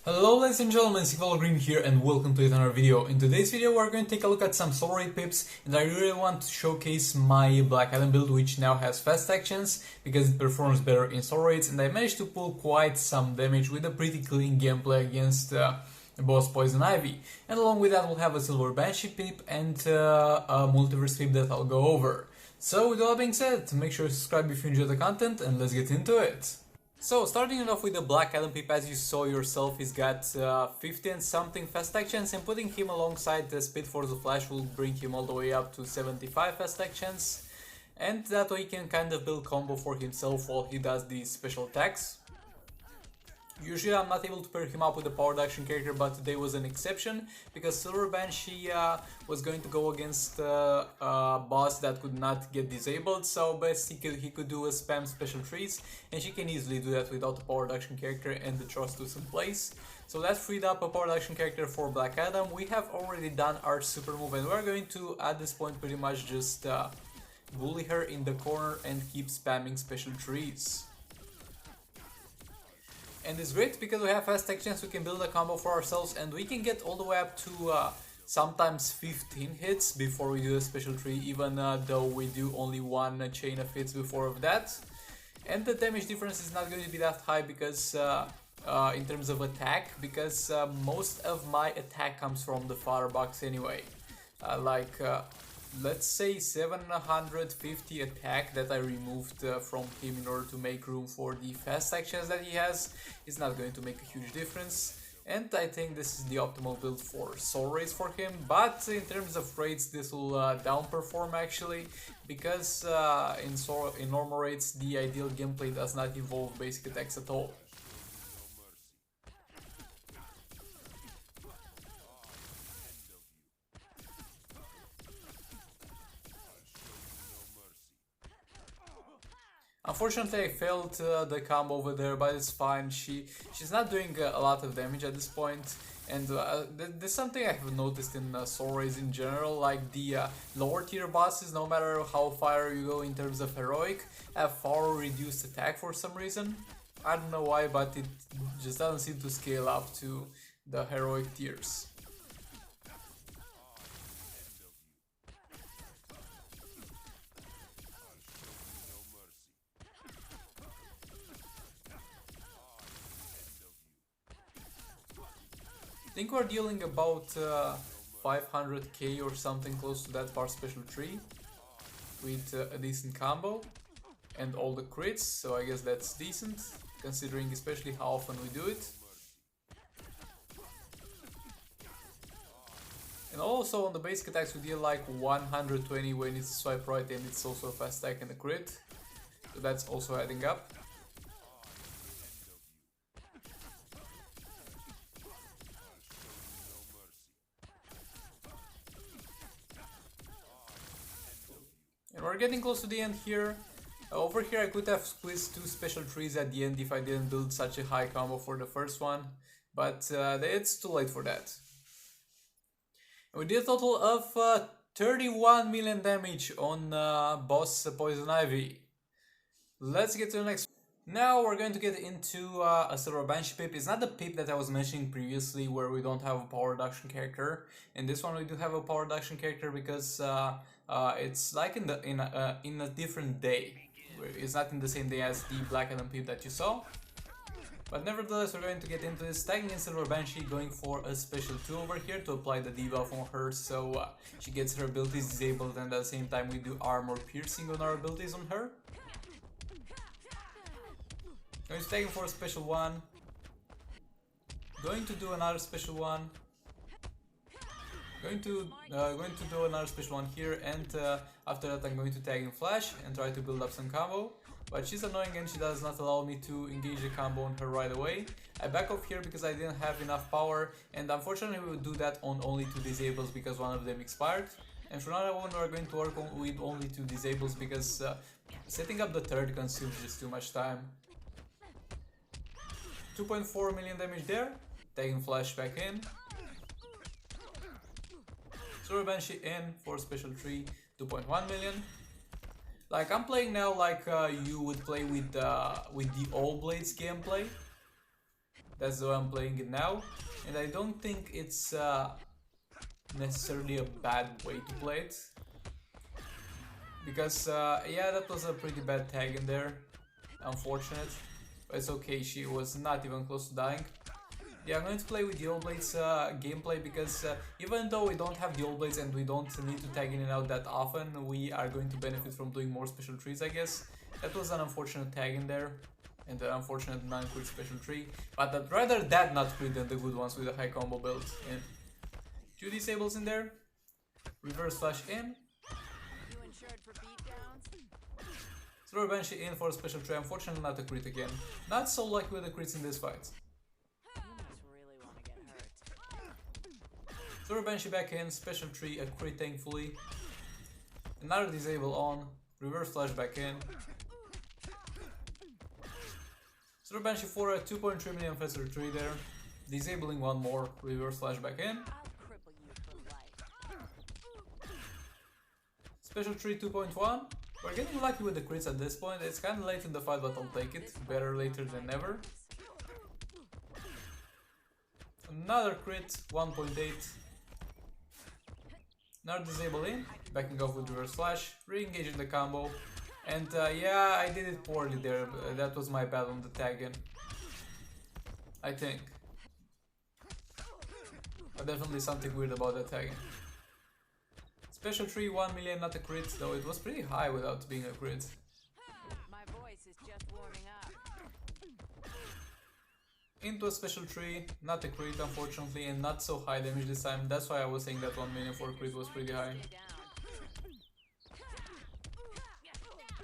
Hello ladies and gentlemen, Sigval Green here and welcome to another video. In today's video we're going to take a look at some soul rate pips, and I really want to showcase my Black Adam build, which now has fast actions because it performs better in soul rates, and I managed to pull quite some damage with a pretty clean gameplay against boss Poison Ivy. And along with that we'll have a Silver Banshee pip and a Multiverse pip that I'll go over. So with all that being said, make sure to subscribe if you enjoy the content and let's get into it. So, starting it off with the Black Adam pip, as you saw yourself, he's got 50 and something fast actions, and putting him alongside the Speed Force of Flash will bring him all the way up to 75 fast actions, and that way he can kind of build combo for himself while he does these special attacks. Usually I'm not able to pair him up with a powered action character, but today was an exception because Silver Banshee was going to go against a boss that could not get disabled, so best he could do a spam special trees, and she can easily do that without a powered action character and the trust to some place. So that freed up a powered action character for Black Adam. We have already done our super move, and we're going to at this point pretty much just bully her in the corner and keep spamming special trees. And it's great because we have fast actions, we can build a combo for ourselves, and we can get all the way up to sometimes 15 hits before we do a special tree, even though we do only one chain of hits before of that. And the damage difference is not going to be that high because in terms of attack, because most of my attack comes from the firebox anyway. Let's say 750 attack that I removed from him in order to make room for the fast actions that he has is not going to make a huge difference, and I think this is the optimal build for soul rates for him. But in terms of rates, this will downperform actually, because in normal rates the ideal gameplay does not involve basic attacks at all. Unfortunately I failed the combo over there, but it's fine. She's not doing a lot of damage at this point, and there's something I have noticed in soul rates in general, like the lower tier bosses, no matter how far you go in terms of heroic, have far reduced attack for some reason. I don't know why, but it just doesn't seem to scale up to the heroic tiers. I think we're dealing about 500k or something close to that for special tree with a decent combo and all the crits, so I guess that's decent considering especially how often we do it. And also on the basic attacks we deal like 120 when it's swipe right, and it's also a fast attack and a crit, so that's also adding up. We're getting close to the end here. Over here I could have squeezed 2 special trees at the end if I didn't build such a high combo for the first one, but it's too late for that. We did a total of 31 million damage on boss Poison Ivy. Let's get to the next. Now we're going to get into a Silver Banshee pip. It's not the pip that I was mentioning previously where we don't have a power reduction character. In this one we do have a power reduction character because it's like in a different day. It's not in the same day as the Black Adam pip that you saw. But nevertheless, we're going to get into this, tagging in Silver Banshee, going for a special 2 over here to apply the debuff on her, so she gets her abilities disabled, and at the same time we do armor piercing on our abilities on her. Going to take him for a special 1. Going to do another special 1. Going to do another special 1 here, and after that I'm going to tag in Flash and try to build up some combo. But she's annoying and she does not allow me to engage the combo on her right away. I back off here because I didn't have enough power, and unfortunately we will do that on only 2 disables because one of them expired. And from now on we're going to work with only 2 disables because setting up the third consumes just too much time. 2.4 million damage there, taking Flash back in. Silver Banshee in for special 3, 2.1 million. Like, I'm playing now like you would play with the All Blades gameplay. That's the way I'm playing it now, and I don't think it's necessarily a bad way to play it. Because, yeah, that was a pretty bad tag in there. Unfortunate. But it's okay, she was not even close to dying. Yeah, I'm going to play with the Old Blades gameplay because even though we don't have the Old Blades and we don't need to tag in and out that often, we are going to benefit from doing more special trees, I guess. That was an unfortunate tag in there, and an unfortunate non-crit special tree. But I'd rather that not crit than the good ones with a high combo build. And 2 disables in there, reverse flash in. Throw Banshee in for a special tree, unfortunately not a crit again. Not so lucky with the crits in this fight. Throw Banshee back in, special tree, a crit thankfully. Another disable on, reverse flash back in. Throw Banshee for a 2.3 million faster tree there. Disabling one more, reverse flash back in. Special tree 2.1. We're getting lucky with the crits at this point. It's kinda late in the fight, but I'll take it. Better later than never. Another crit, 1.8. Another disable in, backing off with reverse flash, re-engaging the combo. And yeah, I did it poorly there. That was my bad on the tag in, I think. But definitely something weird about that tag in. Special tree 1 million, not a crit, though it was pretty high without being a crit. My voice is just warming up. Into a special tree, not a crit unfortunately, and not so high damage this time. That's why I was saying that 1 million for a crit was pretty high.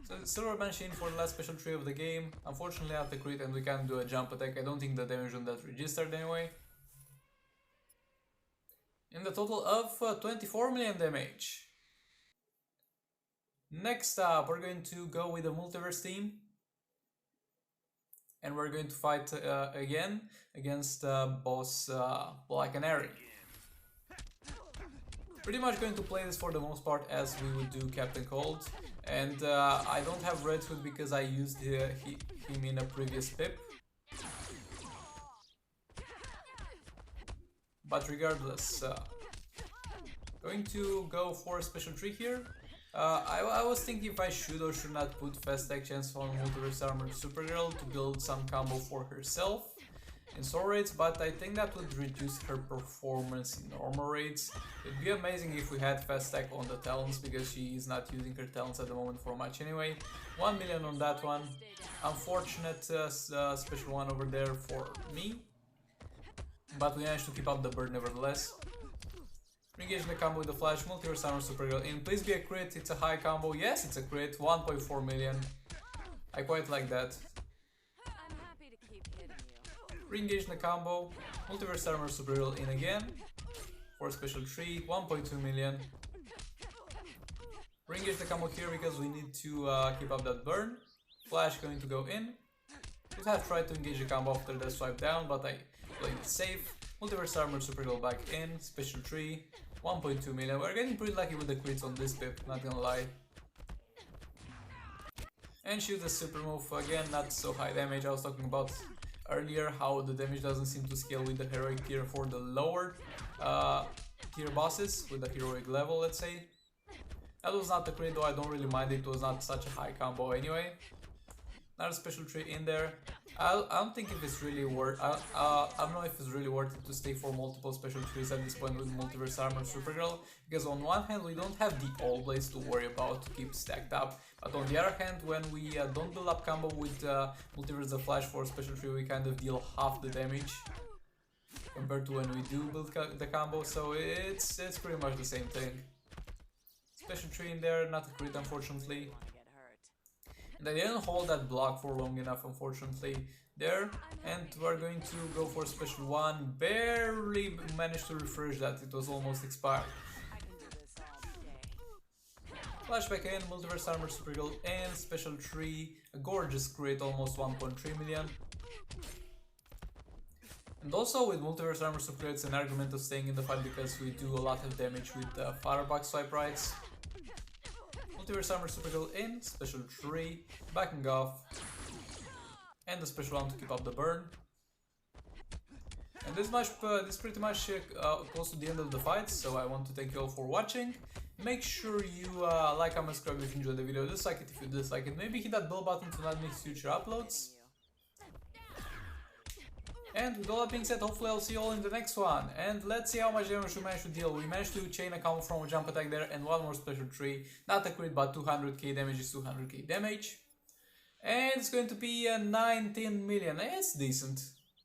So Silver Banshee in for the last special tree of the game. Unfortunately not a crit and we can't do a jump attack. I don't think the damage on that registered anyway. In the total of 24 million damage. Next up, we're going to go with the Multiverse team. And we're going to fight again against boss Black Canary. Pretty much going to play this for the most part as we would do Captain Cold. And I don't have Red Hood because I used him in a previous pip. But regardless, going to go for a special tree here. I was thinking if I should or should not put fast actions on Multiverse Armored Supergirl to build some combo for herself in soul raids, but I think that would reduce her performance in normal raids. It'd be amazing if we had fast stack on the talents because she is not using her talents at the moment for much anyway. 1 million on that one. Unfortunate special one over there for me. But we managed to keep up the bird nevertheless. Engage the combo with the flash, Multiverse Armor Supergirl in. Please be a crit, it's a high combo. Yes, it's a crit, 1.4 million. I quite like that. I'm happy to keep hitting you. Re-engage the combo, Multiverse Armor Supergirl in again. For a special tree, 1.2 million. Re-engage the combo here because we need to keep up that burn. Flash going to go in. Could have tried to engage the combo after the swipe down, but I played it safe. Multiverse Armor Supergirl back in, special tree, 1.2 million. We're getting pretty lucky with the crits on this pip, not gonna lie. And shoot the super move, again not so high damage. I was talking about earlier how the damage doesn't seem to scale with the heroic tier for the lower tier bosses, with the heroic level, let's say. That was not a crit though, I don't really mind it, was not such a high combo anyway. Another special tree in there. I don't think if it's really worth. I don't know if it's really worth it to stay for multiple special trees at this point with Multiverse Armor Supergirl, because on one hand we don't have the All Blades to worry about to keep stacked up, but on the other hand, when we don't build up combo with Multiverse the Flash for special tree, we kind of deal half the damage compared to when we do build the combo. So it's pretty much the same thing. Special tree in there, not a crit unfortunately. And I didn't hold that block for long enough, unfortunately, there. And we're going to go for special one. Barely managed to refresh that, it was almost expired. Flashback in, Multiverse Armor Supergirl and special tree. A gorgeous crit, almost 1.3 million. And also with Multiverse Armor Supergirl, it's an argument of staying in the fight because we do a lot of damage with Firebox swipe rights. Multiverse Armor Supergirl in, special tree, backing off, and the special one to keep up the burn. And this is pretty much close to the end of the fight, so I want to thank you all for watching. Make sure you like, comment, subscribe if you enjoyed the video, dislike it if you dislike it, maybe hit that bell button to not miss future uploads. And with all that being said, hopefully I'll see you all in the next one. And let's see how much damage we managed to deal. We managed to chain a combo from a jump attack there and one more special tree. Not a crit, but 200k damage is 200k damage. And it's going to be 19 million. It's decent.